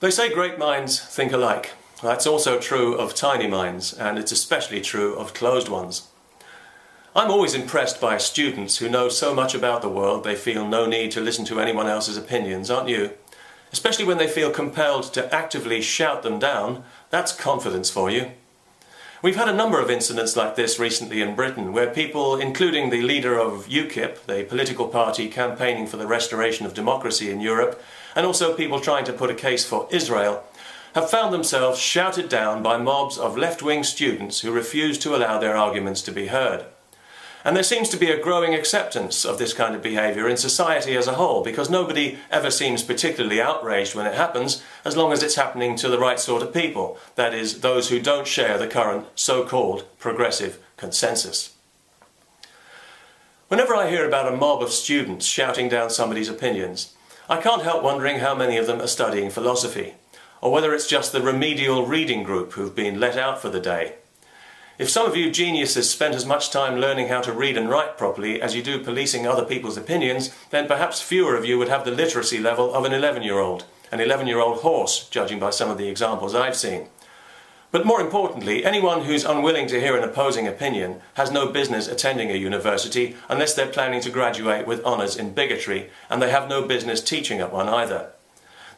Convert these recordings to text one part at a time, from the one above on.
They say great minds think alike. That's also true of tiny minds, and it's especially true of closed ones. I'm always impressed by students who know so much about the world they feel no need to listen to anyone else's opinions, aren't you? Especially when they feel compelled to actively shout them down. That's confidence for you. We've had a number of incidents like this recently in Britain, where people, including the leader of UKIP, the political party campaigning for the restoration of democracy in Europe, and also people trying to put a case for Israel, have found themselves shouted down by mobs of left-wing students who refuse to allow their arguments to be heard. And there seems to be a growing acceptance of this kind of behaviour in society as a whole, because nobody ever seems particularly outraged when it happens, as long as it's happening to the right sort of people, that is, those who don't share the current so-called progressive consensus. Whenever I hear about a mob of students shouting down somebody's opinions, I can't help wondering how many of them are studying philosophy, or whether it's just the remedial reading group who've been let out for the day. If some of you geniuses spent as much time learning how to read and write properly as you do policing other people's opinions, then perhaps fewer of you would have the literacy level of an 11-year-old, an 11-year-old horse, judging by some of the examples I've seen. But more importantly, anyone who's unwilling to hear an opposing opinion has no business attending a university unless they're planning to graduate with honours in bigotry, and they have no business teaching at one either.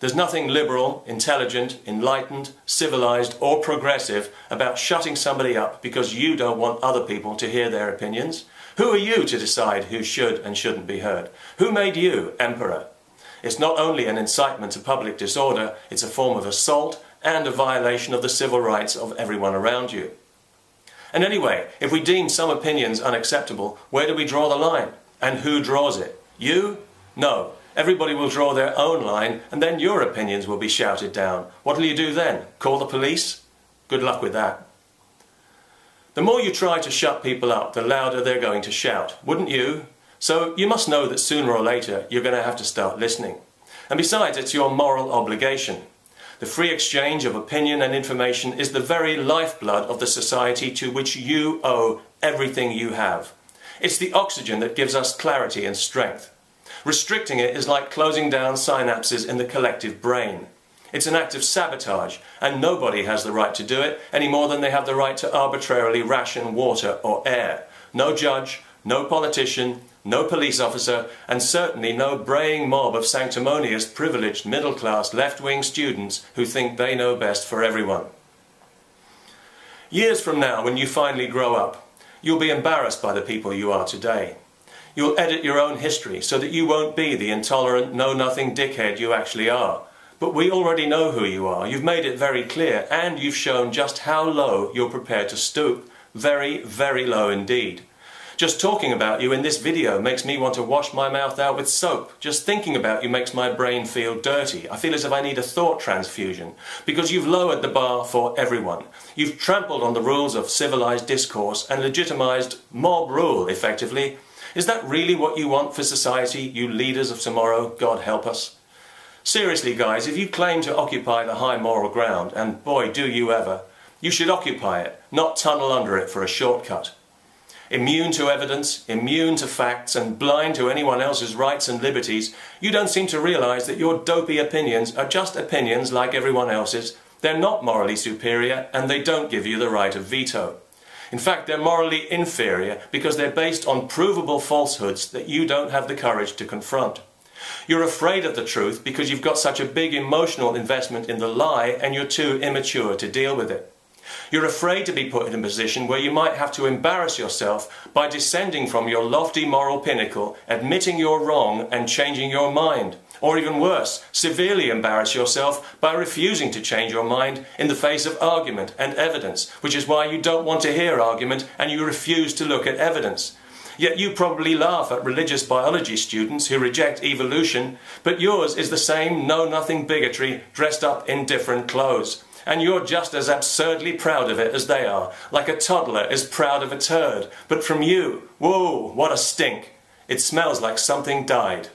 There's nothing liberal, intelligent, enlightened, civilised or progressive about shutting somebody up because you don't want other people to hear their opinions. Who are you to decide who should and shouldn't be heard? Who made you emperor? It's not only an incitement to public disorder, it's a form of assault and a violation of the civil rights of everyone around you. And anyway, if we deem some opinions unacceptable, where do we draw the line? And who draws it? You? No. Everybody will draw their own line, and then your opinions will be shouted down. What will you do then? Call the police? Good luck with that. The more you try to shut people up, the louder they're going to shout, wouldn't you? So you must know that sooner or later you're going to have to start listening. And besides, it's your moral obligation. The free exchange of opinion and information is the very lifeblood of the society to which you owe everything you have. It's the oxygen that gives us clarity and strength. Restricting it is like closing down synapses in the collective brain. It's an act of sabotage, and nobody has the right to do it any more than they have the right to arbitrarily ration water or air. No judge, no politician, no police officer, and certainly no braying mob of sanctimonious, privileged, middle-class, left-wing students who think they know best for everyone. Years from now, when you finally grow up, you'll be embarrassed by the people you are today. You'll edit your own history so that you won't be the intolerant, know-nothing dickhead you actually are. But we already know who you are. You've made it very clear, and you've shown just how low you're prepared to stoop. Very, very low indeed. Just talking about you in this video makes me want to wash my mouth out with soap. Just thinking about you makes my brain feel dirty. I feel as if I need a thought transfusion, because you've lowered the bar for everyone. You've trampled on the rules of civilized discourse and legitimized mob rule, effectively. Is that really what you want for society, you leaders of tomorrow, God help us? Seriously guys, if you claim to occupy the high moral ground, and boy do you ever, you should occupy it, not tunnel under it for a shortcut. Immune to evidence, immune to facts, and blind to anyone else's rights and liberties, you don't seem to realise that your dopey opinions are just opinions like everyone else's. They're not morally superior, and they don't give you the right of veto. In fact, they're morally inferior because they're based on provable falsehoods that you don't have the courage to confront. You're afraid of the truth because you've got such a big emotional investment in the lie and you're too immature to deal with it. You're afraid to be put in a position where you might have to embarrass yourself by descending from your lofty moral pinnacle, admitting you're wrong and changing your mind. Or even worse, severely embarrass yourself by refusing to change your mind in the face of argument and evidence, which is why you don't want to hear argument and you refuse to look at evidence. Yet you probably laugh at religious biology students who reject evolution, but yours is the same know-nothing bigotry dressed up in different clothes. And you're just as absurdly proud of it as they are, like a toddler is proud of a turd. But from you, whoa, what a stink. It smells like something died.